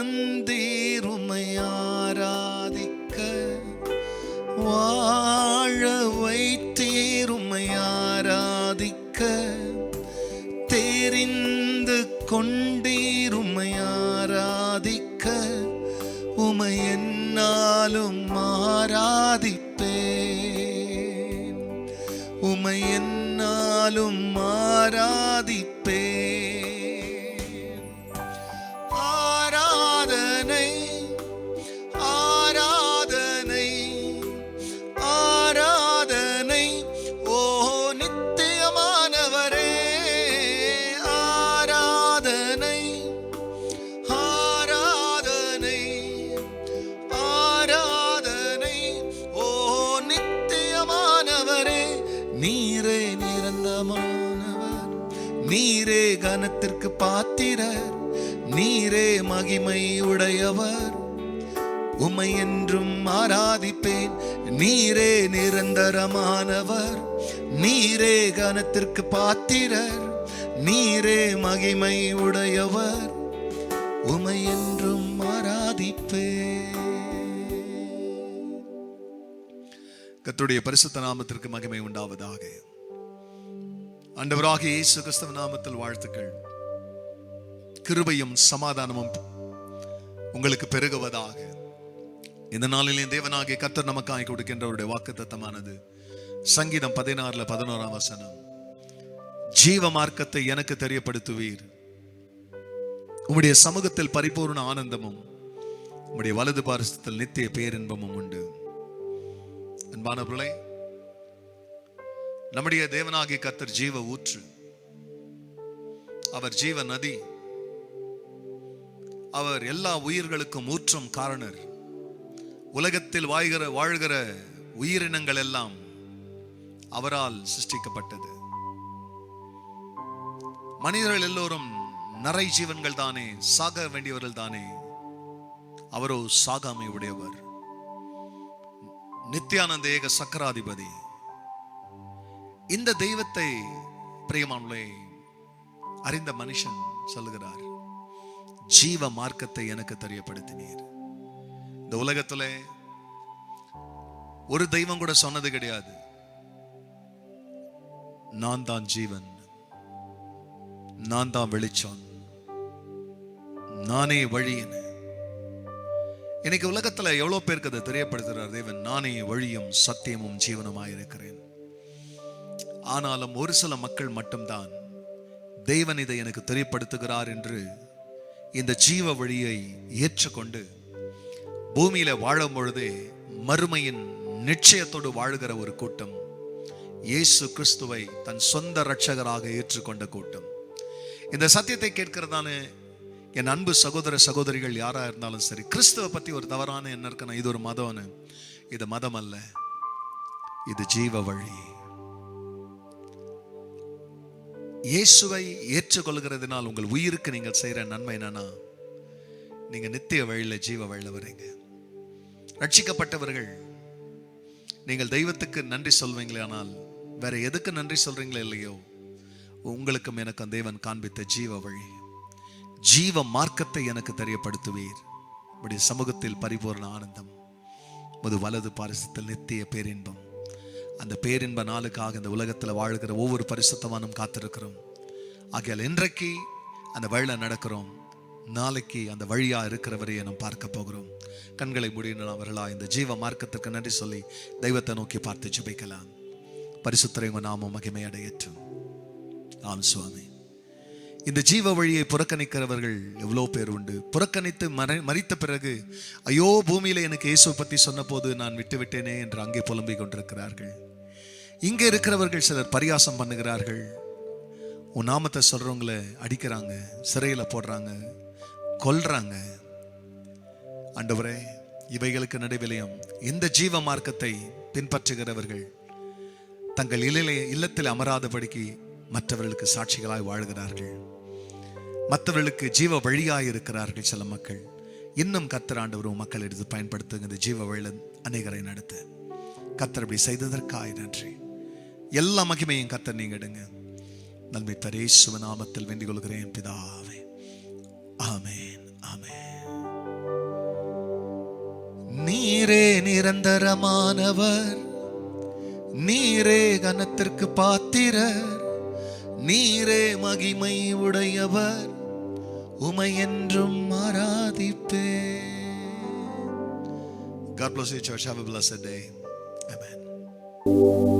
தந்தீர் உம்மை ஆராதிக்க, வாழ வைத்தீர் உம்மை ஆராதிக்க, தெரிந்து கொண்டீர் உம்மை ஆராதிக்க, உம்மை என்னாலும் ஆராதிப்பேன், உம்மை என்னாலும் ஆராதிப்பேன். ஆராதனை ஆராதனை ஆராதனை ஓ நித்தியமானவரே, ஆராதனை ஆராதனை ஆராதனை ஓ நித்தியமானவரே. நீரே நிரந்தரமானவர், நீரே கனத்திற்கு பாத்திரர், நீரே மகிமை உடையவர், உம்மை என்றும் ஆராதிப்பேன். நீரே நிரந்தரமானவர், நீரே கனத்திற்கு பாத்திரர், நீரே மகிமை உடையவர், உம்மை என்றும் ஆராதிப்பேன். கர்த்தருடைய பரிசுத்த நாமத்திற்கு மகிமை உண்டாவதாக. ஆண்டவராகிய இயேசு கிறிஸ்துவின் நாமத்தில் வாழ்த்துக்கள். கிருபையும் சமாதானமும் உங்களுக்கு பெருகுவதாக. இந்த நாளிலே தேவனாகிய கர்த்தர் நமக்காய் கொடுக்கின்றவருடைய வாக்குத்தத்தமானது சங்கீதம் 16:11 ஜீவ மார்க்கத்தை எனக்கு தெரியப்படுத்துவீர், உம்முடைய சமூகத்தில் பரிபூர்ண ஆனந்தமும் உம்முடைய வலது பாரசத்தில் நித்திய பேரின்பமும் உண்டு. அன்பானவர்களே, நம்முடைய தேவனாகிய கர்த்தர் ஜீவ ஊற்று, அவர் ஜீவ நதி, அவர் எல்லா உயிர்களுக்கும் ஊற்றும் காரணர். உலகத்தில் வாழ்கிற உயிரினங்கள் எல்லாம் அவரால் சிருஷ்டிக்கப்பட்டது. மனிதர்கள் எல்லோரும் நரை ஜீவன்கள் தானே, சாக வேண்டியவர்கள் தானே, அவரோ சாகாமை உடையவர், நித்தியானந்த ஏக சக்கராதிபதி. இந்த தெய்வத்தை பிரியமானவர்களே அறிந்த மனுஷன் சொல்லுகிறார், ஜீவ மார்க்கத்தை எனக்கு தெரியப்படுத்தினீர். இந்த உலகத்துல ஒரு தெய்வம் கூட சொன்னது கிடையாது, நான் தான் ஜீவன், நான் தான் வெளிச்சம், நானே வழின்னு. இன்னைக்கு உலகத்துல எவ்வளவு பேருக்கு அதை தெரியப்படுத்துகிறார் தேவன், நானே வழியும் சத்தியமும் ஜீவனுமாயிருக்கிறேன். ஆனாலும் ஒரு சில மக்கள் மட்டும்தான் தேவன் இதை எனக்கு தெரியப்படுத்துகிறார் என்று இந்த ஜீவ வழியை ஏற்றுக்கொண்டு பூமியில வாழும் பொழுதே மறுமையின் நிச்சயத்தோடு வாழுகிற ஒரு கூட்டம், இயேசு கிறிஸ்துவை தன் சொந்த இரட்சகராக ஏற்றுக்கொண்ட கூட்டம். இந்த சத்தியத்தை கேட்கிறதான என் அன்பு சகோதர சகோதரிகள் யாரா இருந்தாலும் சரி, கிறிஸ்துவை பத்தி ஒரு தவறான என்ன இருக்குன்னா, இது ஒரு மதம்னு. இது மதம் அல்ல, இது ஜீவ வழி. இயேசுவை ஏற்றுக்கொள்கிறதுனால் உங்கள் உயிருக்கு நீங்கள் செய்யற நன்மை என்னன்னா, நீங்க நித்திய வழியில ஜீவ வழியில வரீங்க. ரட்சிக்கப்பட்டவர்கள் நீங்கள் தெய்வத்துக்கு நன்றி சொல்வீங்களே, ஆனால் வேற எதுக்கு நன்றி சொல்றீங்களோ இல்லையோ, உங்களுக்கும் எனக்கும் தேவன் காண்பித்த ஜீவ வழி, ஜீவ மார்க்கத்தை எனக்கு தெரியப்படுத்துவீர், உடைய சமூகத்தில் பரிபூர்ண ஆனந்தம், முது வலது பாரிசத்தில் நித்திய பேரின்பம். அந்த பேரின்ப நாளுக்காக இந்த உலகத்தில் வாழ்கிற ஒவ்வொரு பரிசுத்தவானும் காத்திருக்கிறோம். ஆகையால் இன்றைக்கு அந்த வழியில நடக்கிறோம், நாளைக்கு அந்த வழியா இருக்கிறவரையே நாம் பார்க்க போகிறோம். கண்களை மூடினால் அவர்களா இந்த ஜீவ மார்க்கத்திற்கு நன்றி சொல்லி தெய்வத்தை நோக்கி பார்த்து ஜெபிக்கலாம். பரிசுத்தரை உங்க நாமம் மகிமை அடையட்டும். ஆம் சுவாமி. இந்த ஜீவ வழியை புறக்கணிக்கிறவர்கள் எவ்வளோ பேர் உண்டு. புறக்கணித்து மரித்த பிறகு ஐயோ பூமியில எனக்கு இயேசு பத்தி சொன்ன போது நான் விட்டுவிட்டேனே என்று அங்கே புலம்பிக் கொண்டிருக்கிறார்கள். இங்கே இருக்கிறவர்கள் சிலர் பரியாசம் பண்ணுகிறார்கள். உன் நாமத்தை சொல்றவங்களை அடிக்கிறாங்க, சிறையில போடுறாங்க, கொல்றாங்க. ஆண்டவரே, இவைகளுக்கு நடுவிலையும் இந்த ஜீவ மார்க்கத்தை பின்பற்றுகிறவர்கள் தங்கள் இல்லத்தில் அமராதபடிக்கு மற்றவர்களுக்கு சாட்சிகளாய் வாழ்கிறார்கள், மற்றவர்களுக்கு ஜீவ வழியாய் இருக்கிறார்கள். சில மக்கள் இன்னும் கர்த்தர் ஆண்டவரும் மக்கள் எடுத்து பயன்படுத்துங்க இந்த ஜீவ வழியில் அநேகரை நடத்த. கர்த்தர் இப்படி செய்ததற்காய் நன்றி. எல்லா மகிமையும் கர்த்தர் நீங்க எடுங்க. நன்மை தரேசுவ நாமத்தில் வேண்டிக் கொள்கிறேன் பிதாவே. ஆமென், ஆமென். நீரே நிரந்தரமானவர், நீரே கனத்திற்கு பாத்திரர், நீரே மகிமை உடையவர், உமை என்றும் ஆராதிப்பே. God bless you, church. Have a blessed day. Amen.